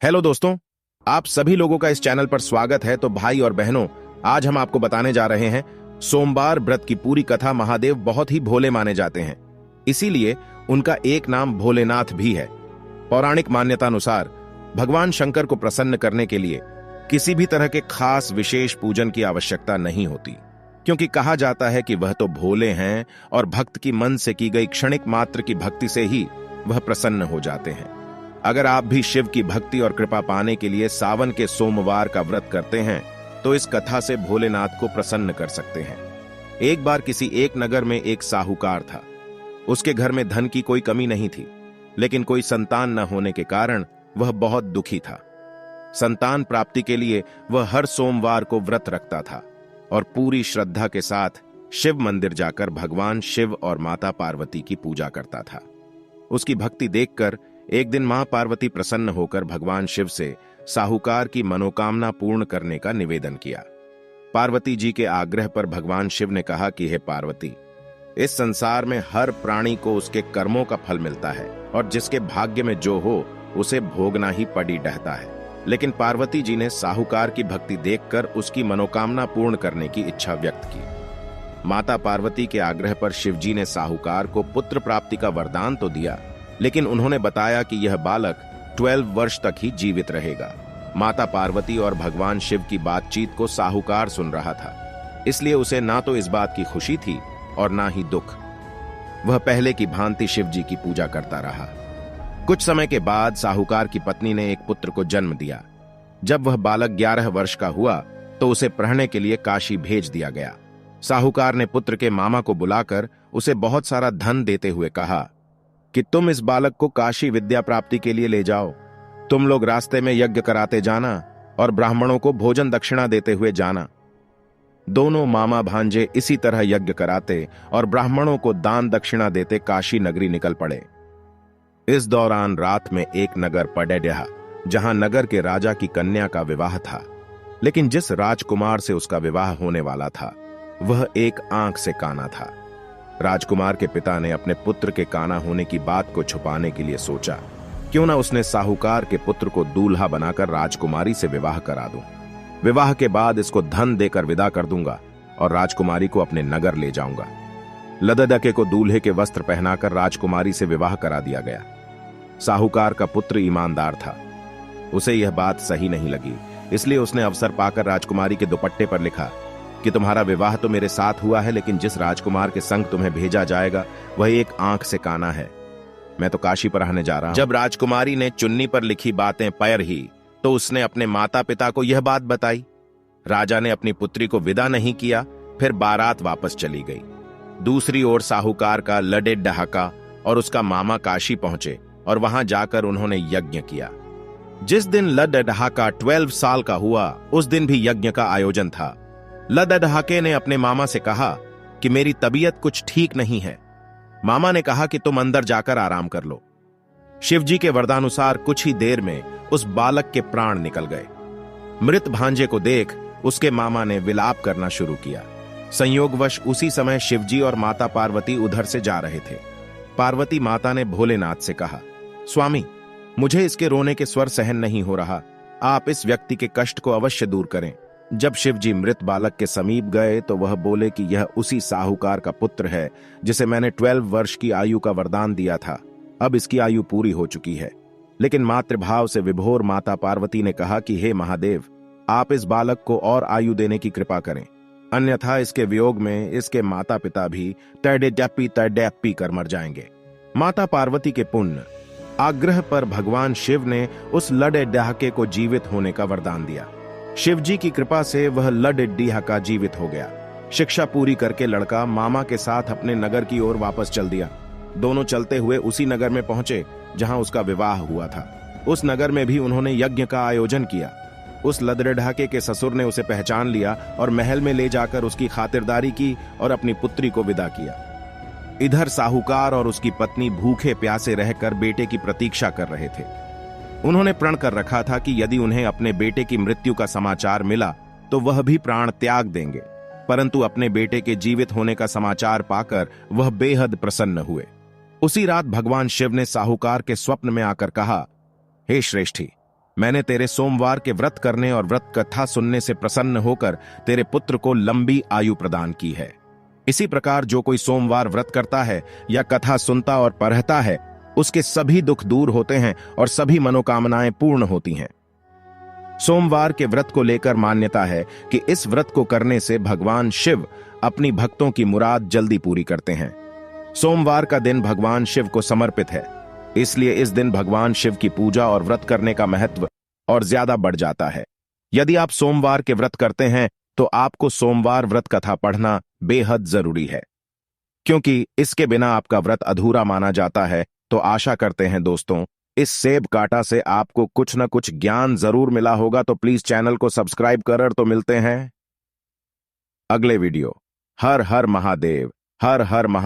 Hello दोस्तों, आप सभी लोगों का इस चैनल पर स्वागत है। तो भाई और बहनों, आज हम आपको बताने जा रहे हैं सोमवार व्रत की पूरी कथा। महादेव बहुत ही भोले माने जाते हैं, इसीलिए उनका एक नाम भोलेनाथ भी है। पौराणिक मान्यता अनुसार भगवान शंकर को प्रसन्न करने के लिए किसी भी तरह के खास विशेष पूजन की आवश्यकता नहीं होती, क्योंकि कहा जाता है कि वह तो भोले हैं और भक्त की मन से की गई क्षणिक मात्र की भक्ति से ही वह प्रसन्न हो जाते हैं। अगर आप भी शिव की भक्ति और कृपा पाने के लिए सावन के सोमवार का व्रत करते हैं तो इस कथा से भोलेनाथ को प्रसन्न कर सकते हैं। एक बार किसी एक नगर में एक साहूकार था। उसके घर में धन की कोई कमी नहीं थी, लेकिन कोई संतान न होने के कारण वह बहुत दुखी था। संतान प्राप्ति के लिए वह हर सोमवार को व्रत रखता था और पूरी श्रद्धा के साथ शिव मंदिर जाकर भगवान शिव और माता पार्वती की पूजा करता था। उसकी भक्ति देखकर एक दिन मां पार्वती प्रसन्न होकर भगवान शिव से साहूकार की मनोकामना पूर्ण करने का निवेदन किया। पार्वती जी के आग्रह पर भगवान शिव ने कहा कि हे पार्वती, इस संसार में हर प्राणी को उसके कर्मों का फल मिलता है और जिसके भाग्य में जो हो उसे भोगना ही पड़ी रहता है। लेकिन पार्वती जी ने साहूकार की भक्ति देखकर उसकी मनोकामना पूर्ण करने की इच्छा व्यक्त की। माता पार्वती के आग्रह पर शिवजी ने साहूकार को पुत्र प्राप्ति का वरदान तो दिया, लेकिन उन्होंने बताया कि यह बालक 12 वर्ष तक ही जीवित रहेगा। माता पार्वती और भगवान शिव की बातचीत को साहूकार सुन रहा था, इसलिए उसे ना तो इस बात की खुशी थी और ना ही दुख। वह पहले की भांति शिव जी की पूजा करता रहा। कुछ समय के बाद साहूकार की पत्नी ने एक पुत्र को जन्म दिया। जब वह बालक 11 वर्ष का हुआ तो उसे पढ़ने के लिए काशी भेज दिया गया। साहूकार ने पुत्र के मामा को बुलाकर उसे बहुत सारा धन देते हुए कहा कि तुम इस बालक को काशी विद्या प्राप्ति के लिए ले जाओ। तुम लोग रास्ते में यज्ञ कराते जाना और ब्राह्मणों को भोजन दक्षिणा देते हुए जाना। दोनों मामा भांजे इसी तरह यज्ञ कराते और ब्राह्मणों को दान दक्षिणा देते काशी नगरी निकल पड़े। इस दौरान रात में एक नगर पड़ेडहा, जहां नगर के राजा की कन्या का विवाह था, लेकिन जिस राजकुमार से उसका विवाह होने वाला था वह एक आंख से काना था। राजकुमार के पिता ने अपने पुत्र के काना होने की बात को छुपाने के लिए सोचा, क्यों ना उसने साहूकार के पुत्र को दूल्हा बनाकर राजकुमारी से विवाह करा दूं। विवाह के बाद इसको धन देकर विदा कर दूंगा और राजकुमारी को अपने नगर ले जाऊंगा। लददके को दूल्हे के वस्त्र पहनाकर राजकुमारी से विवाह करा दिया गया। साहूकार का पुत्र ईमानदार था, उसे यह बात सही नहीं लगी, इसलिए उसने अवसर पाकर राजकुमारी के दुपट्टे पर लिखा कि तुम्हारा विवाह तो मेरे साथ हुआ है, लेकिन जिस राजकुमार के संग तुम्हें भेजा जाएगा वह एक आंख से काना है। मैं तो काशी पर रहने जा रहा हूं। जब राजकुमारी ने चुन्नी पर लिखी बातें पढ़ ही तो उसने अपने माता पिता को यह बात बताई। राजा ने अपनी पुत्री को विदा नहीं किया, फिर बारात वापस चली गई। दूसरी ओर साहूकार का लडेडहाका और उसका मामा काशी पहुंचे और वहां जाकर उन्होंने यज्ञ किया। जिस दिन लडेडहाका 12 साल का हुआ उस दिन भी यज्ञ का आयोजन था। लददहाके ने अपने मामा से कहा कि मेरी तबीयत कुछ ठीक नहीं है। मामा ने कहा कि तुम अंदर जाकर आराम कर लो। शिवजी के वरदानुसार कुछ ही देर में उस बालक के प्राण निकल गए। मृत भांजे को देख उसके मामा ने विलाप करना शुरू किया। संयोगवश उसी समय शिवजी और माता पार्वती उधर से जा रहे थे। पार्वती माता ने भोलेनाथ से कहा, स्वामी, मुझे इसके रोने के स्वर सहन नहीं हो रहा, आप इस व्यक्ति के कष्ट को अवश्य दूर करें। जब शिवजी मृत बालक के समीप गए तो वह बोले कि यह उसी साहूकार का पुत्र है जिसे मैंने 12 वर्ष की आयु का वरदान दिया था। अब इसकी आयु पूरी हो चुकी है। लेकिन मातृभाव से विभोर माता पार्वती ने कहा कि हे महादेव, आप इस बालक को और आयु देने की कृपा करें, अन्यथा इसके वियोग में इसके माता पिता भी तड़ेप्पी कर मर जाएंगे। माता पार्वती के पुण्य आग्रह पर भगवान शिव ने उस लडेडहाके को जीवित होने का वरदान दिया। शिवजी की कृपा से वह लडेडहाका जीवित हो गया। शिक्षा पूरी करके लड़का मामा के साथ अपने नगर की ओर वापस चल दिया। दोनों चलते हुए उसी नगर में पहुंचे जहां उसका विवाह हुआ था। उस नगर में भी उन्होंने यज्ञ का आयोजन किया। उस लडेडहाके के ससुर ने उसे पहचान लिया और महल में ले जाकर उसकी खातिरदारी की और अपनी पुत्री को विदा किया। इधर साहूकार और उसकी पत्नी भूखे प्यासे रहकर बेटे की प्रतीक्षा कर रहे थे। उन्होंने प्रण कर रखा था कि यदि उन्हें अपने बेटे की मृत्यु का समाचार मिला तो वह भी प्राण त्याग देंगे, परंतु अपने बेटे के जीवित होने का समाचार पाकर वह बेहद प्रसन्न हुए। उसी रात भगवान शिव ने साहूकार के स्वप्न में आकर कहा, हे श्रेष्ठी, मैंने तेरे सोमवार के व्रत करने और व्रत कथा सुनने से प्रसन्न होकर तेरे पुत्र को लंबी आयु प्रदान की है। इसी प्रकार जो कोई सोमवार व्रत करता है या कथा सुनता और पढ़ता है, उसके सभी दुख दूर होते हैं और सभी मनोकामनाएं पूर्ण होती हैं। सोमवार के व्रत को लेकर मान्यता है कि इस व्रत को करने से भगवान शिव अपनी भक्तों की मुराद जल्दी पूरी करते हैं। सोमवार का दिन भगवान शिव को समर्पित है, इसलिए इस दिन भगवान शिव की पूजा और व्रत करने का महत्व और ज्यादा बढ़ जाता है। यदि आप सोमवार के व्रत करते हैं तो आपको सोमवार व्रत कथा पढ़ना बेहद जरूरी है, क्योंकि इसके बिना आपका व्रत अधूरा माना जाता है। तो आशा करते हैं दोस्तों, इस सेब काटा से आपको कुछ न कुछ ज्ञान जरूर मिला होगा। तो प्लीज चैनल को सब्सक्राइब कर। तो मिलते हैं अगले वीडियो। हर हर महादेव, हर हर महा